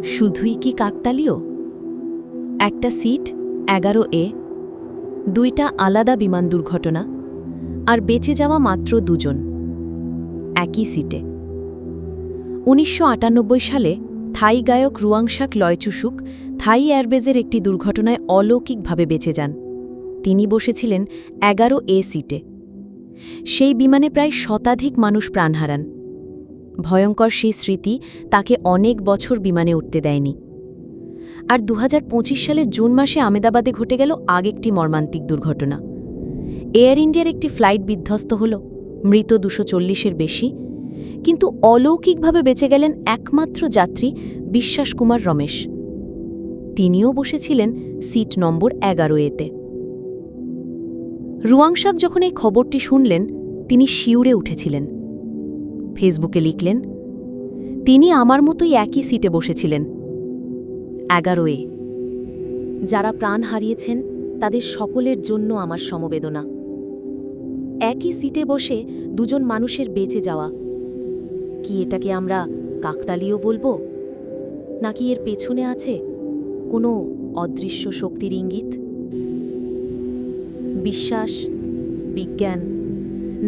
শুধুই কি কাকতালীয়? একটা সিট 11A, দুইটা আলাদা বিমান দুর্ঘটনা, আর বেঁচে যাওয়া মাত্র দুজন একই সিটে। 1998 সালে থাই গায়ক রুয়াংশাক লয়চুসুক থাই এয়ারবেজের একটি দুর্ঘটনায় অলৌকিকভাবে বেঁচে যান। তিনি বসেছিলেন 11A সিটে। সেই বিমানে প্রায় শতাধিক মানুষ প্রাণ হারান। ভয়ঙ্কর সেই স্মৃতি তাকে অনেক বছর বিমানে উঠতে দেয়নি। আর 2025 সালে জুন মাসে আমেদাবাদে ঘটে গেল আরেকটি মর্মান্তিক দুর্ঘটনা। এয়ার ইন্ডিয়ার একটি ফ্লাইট বিধ্বস্ত হল, মৃত 240-এর বেশি, কিন্তু অলৌকিকভাবে বেঁচে গেলেন একমাত্র যাত্রী বিশ্বাস কুমার রমেশ। তিনিও বসেছিলেন সিট নম্বর 11A-তে। রুয়াংশাক যখন এই খবরটি শুনলেন, তিনি শিউরে উঠেছিলেন। ফেসবুকে লিখলেন, তিনি আমার মতোই একই সিটে বসেছিলেন, 11A। যারা প্রাণ হারিয়েছেন তাদের সকলের জন্য আমার সমবেদনা। একই সিটে বসে দুজন মানুষের বেঁচে যাওয়া, কি এটাকে আমরা কাকতালীয় বলবো, নাকি এর পেছনে আছে কোনো অদৃশ্য শক্তির ইঙ্গিত? বিশ্বাস, বিজ্ঞান,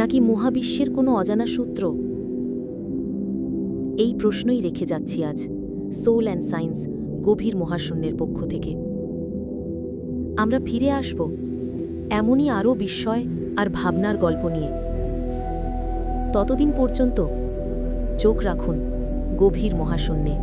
নাকি মহাবিশ্বের কোনো অজানা সূত্র? এই প্রশ্নই রেখে যাচ্ছি আজ সোল অ্যান্ড সায়েন্স গভীর মহাশূন্যের পক্ষ থেকে। আমরা ফিরে আসব এমনই আরও বিস্ময় আর ভাবনার গল্প নিয়ে। ততদিন পর্যন্ত চোখ রাখুন গভীর মহাশূন্যে।